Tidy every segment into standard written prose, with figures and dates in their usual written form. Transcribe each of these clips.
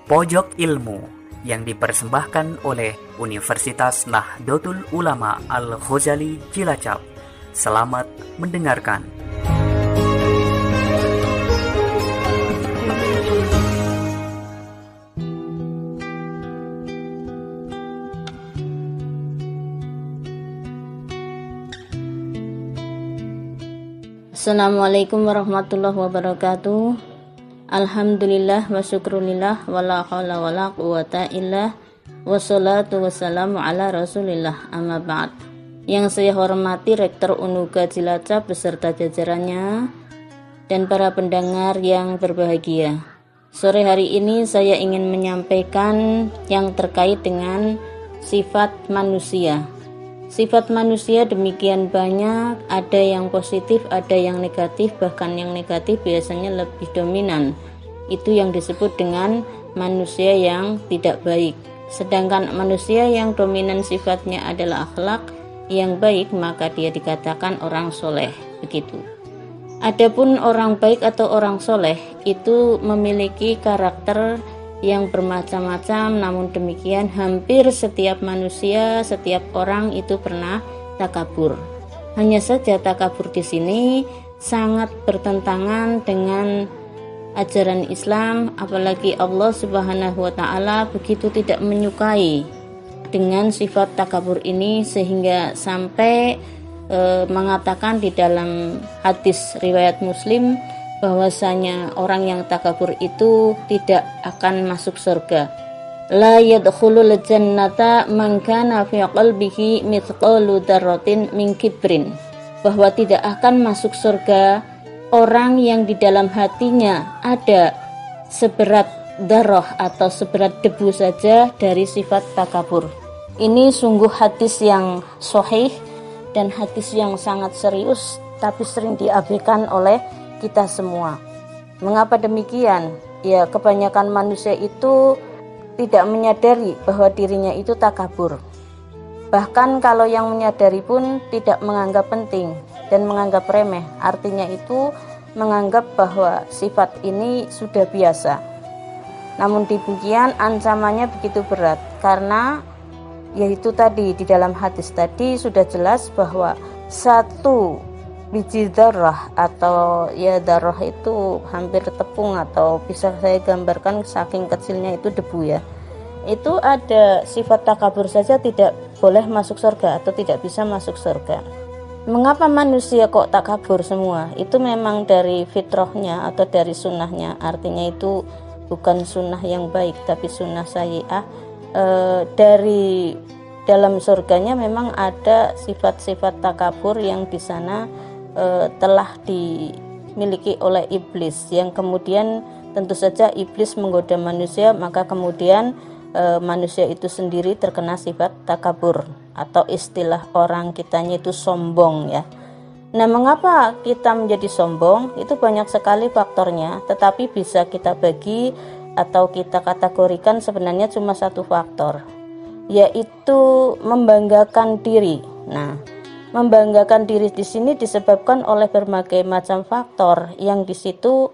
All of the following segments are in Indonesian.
Pojok Ilmu yang dipersembahkan oleh Universitas Nahdlatul Ulama Al-Ghazali Cilacap. Selamat mendengarkan. Assalamualaikum warahmatullahi wabarakatuh. Alhamdulillah wa syukrulillah wa la hawla wa la quwata illa wassalatu wassalamu ala rasulillah amma ba'd. Yang saya hormati Rektor Unuga Cilacap beserta jajarannya dan para pendengar yang berbahagia. Sore hari ini saya ingin menyampaikan yang terkait dengan sifat manusia. Sifat manusia demikian banyak, ada yang positif, ada yang negatif, bahkan yang negatif biasanya lebih dominan. Itu yang disebut dengan manusia yang tidak baik. Sedangkan manusia yang dominan sifatnya adalah akhlak yang baik, maka dia dikatakan orang soleh. Begitu. Adapun orang baik atau orang soleh itu memiliki karakter yang bermacam-macam, namun demikian hampir setiap manusia, setiap orang itu pernah takabur. Hanya saja takabur di sini sangat bertentangan dengan ajaran Islam, apalagi Allah Subhanahu wa taala begitu tidak menyukai dengan sifat takabur ini, sehingga sampai mengatakan di dalam hadis riwayat Muslim bahwasanya orang yang takabur itu tidak akan masuk surga. La yadkhulul jannata man kana fi qalbihi mithqalu dzarratin min kibrin. Bahwa tidak akan masuk surga orang yang di dalam hatinya ada seberat dzarrah atau seberat debu saja dari sifat takabur. Ini sungguh hadis yang sahih dan hadis yang sangat serius, tapi sering diabaikan oleh kita semua. Mengapa demikian? Ya, kebanyakan manusia itu tidak menyadari bahwa dirinya itu takabur. Bahkan kalau yang menyadari pun tidak menganggap penting dan menganggap remeh. Artinya itu menganggap bahwa sifat ini sudah biasa. Namun demikian ancamannya begitu berat, karena yaitu tadi di dalam hadis tadi sudah jelas bahwa satu biji darah atau ya darah itu hampir tepung, atau bisa saya gambarkan saking kecilnya itu debu ya. Itu ada sifat takabur saja tidak boleh masuk surga atau tidak bisa masuk surga. Mengapa manusia kok takabur semua? Itu memang dari fitrahnya atau dari sunnahnya. Artinya itu bukan sunnah yang baik tapi sunnah sayyi'ah. Dari dalam surganya memang ada sifat-sifat takabur yang di sana telah dimiliki oleh iblis, yang kemudian tentu saja iblis menggoda manusia, maka kemudian manusia itu sendiri terkena sifat takabur, atau istilah orang kitanya itu sombong ya. Nah, mengapa kita menjadi sombong? Itu banyak sekali faktornya, tetapi bisa kita bagi atau kita kategorikan sebenarnya cuma satu faktor, yaitu membanggakan diri. Nah, membanggakan diri di sini disebabkan oleh berbagai macam faktor yang di situ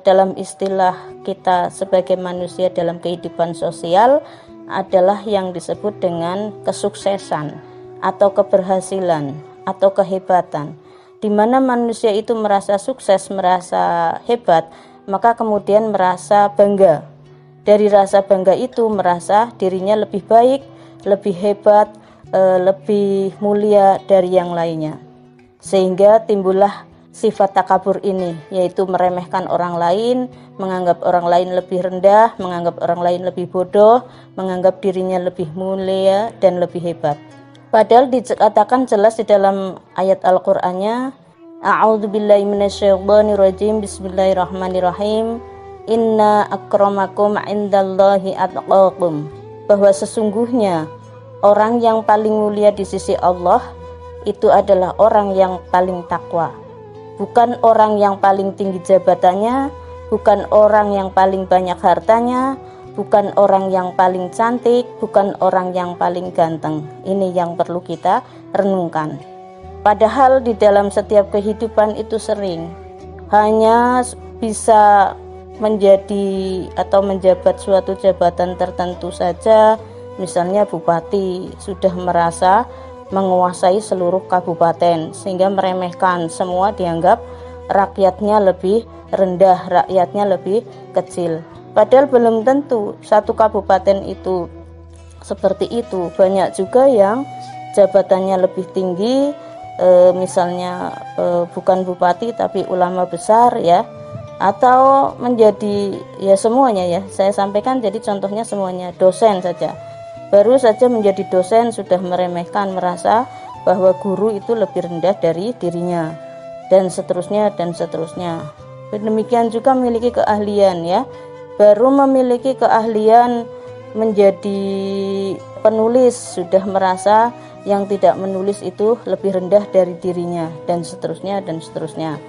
dalam istilah kita sebagai manusia dalam kehidupan sosial adalah yang disebut dengan kesuksesan atau keberhasilan atau kehebatan. Di mana manusia itu merasa sukses, merasa hebat, maka kemudian merasa bangga. Dari rasa bangga itu merasa dirinya lebih baik, lebih hebat, lebih mulia dari yang lainnya, sehingga timbullah sifat takabur ini, yaitu meremehkan orang lain, menganggap orang lain lebih rendah, menganggap orang lain lebih bodoh, menganggap dirinya lebih mulia dan lebih hebat. Padahal dikatakan jelas di dalam ayat Al-Qur'annya, a'udzubillahi minasyaitonirrajim, bismillahirrahmanirrahim, inna akramakum indallahi atqakum, bahwa sesungguhnya orang yang paling mulia di sisi Allah itu adalah orang yang paling takwa. Bukan orang yang paling tinggi jabatannya, bukan orang yang paling banyak hartanya, bukan orang yang paling cantik, bukan orang yang paling ganteng. Ini yang perlu kita renungkan. Padahal di dalam setiap kehidupan itu sering hanya bisa menjadi atau menjabat suatu jabatan tertentu saja, misalnya bupati, sudah merasa menguasai seluruh kabupaten sehingga meremehkan, semua dianggap rakyatnya lebih rendah, rakyatnya lebih kecil. Padahal belum tentu satu kabupaten itu seperti itu. Banyak juga yang jabatannya lebih tinggi, misalnya bukan bupati tapi ulama besar ya, atau menjadi ya semuanya ya. Saya sampaikan jadi contohnya semuanya, dosen saja. Baru saja menjadi dosen sudah meremehkan, merasa bahwa guru itu lebih rendah dari dirinya, dan seterusnya dan seterusnya. Demikian juga memiliki keahlian ya, baru memiliki keahlian menjadi penulis sudah merasa yang tidak menulis itu lebih rendah dari dirinya, dan seterusnya dan seterusnya.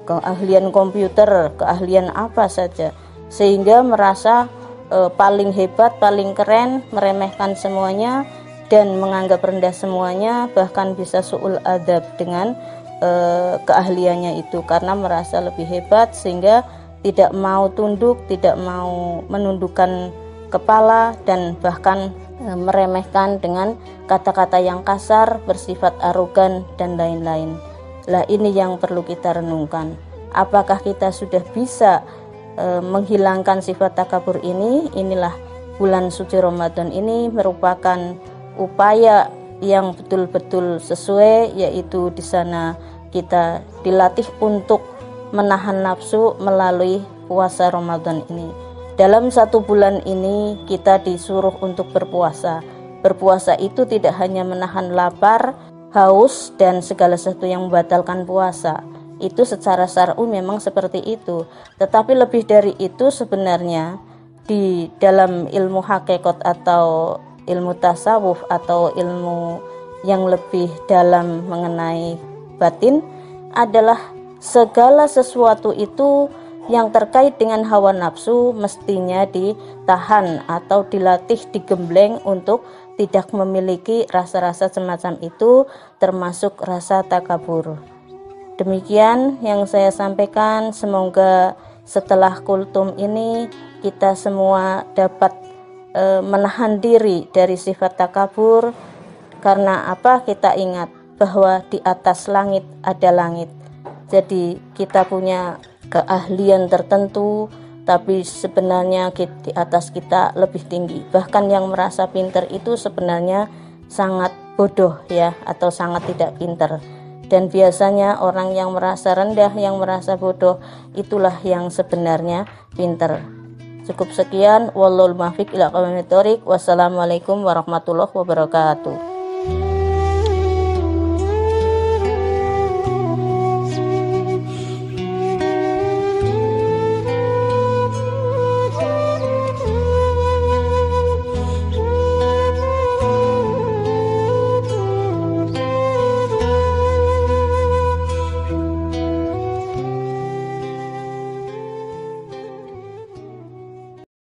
Keahlian komputer, keahlian apa saja, sehingga merasa paling hebat, paling keren, meremehkan semuanya dan menganggap rendah semuanya, bahkan bisa su'ul adab dengan keahliannya itu karena merasa lebih hebat sehingga tidak mau tunduk, tidak mau menundukkan kepala, dan bahkan meremehkan dengan kata-kata yang kasar, bersifat arogan dan lain-lain. Lah ini yang perlu kita renungkan. Apakah kita sudah bisa menghilangkan sifat takabur ini? Inilah bulan suci Ramadan ini merupakan upaya yang betul-betul sesuai, yaitu di sana kita dilatih untuk menahan nafsu melalui puasa Ramadan ini. Dalam satu bulan ini kita disuruh untuk berpuasa. Berpuasa itu tidak hanya menahan lapar, haus, dan segala sesuatu yang membatalkan puasa. Itu secara syar'i memang seperti itu. Tetapi lebih dari itu sebenarnya di dalam ilmu hakikat atau ilmu tasawuf atau ilmu yang lebih dalam mengenai batin adalah segala sesuatu itu yang terkait dengan hawa nafsu mestinya ditahan atau dilatih, digembleng untuk tidak memiliki rasa-rasa semacam itu, termasuk rasa takabur. Demikian yang saya sampaikan. Semoga setelah kultum ini kita semua dapat menahan diri dari sifat takabur. Karena apa? Kita ingat bahwa di atas langit ada langit. Jadi kita punya keahlian tertentu, tapi sebenarnya di atas kita lebih tinggi. Bahkan yang merasa pintar itu sebenarnya sangat bodoh ya, atau sangat tidak pintar. Dan biasanya orang yang merasa rendah, yang merasa bodoh, itulah yang sebenarnya pintar. Cukup sekian. Wallahul muwaffiq ila aqwamit thoriq. Wassalamualaikum warahmatullahi wabarakatuh.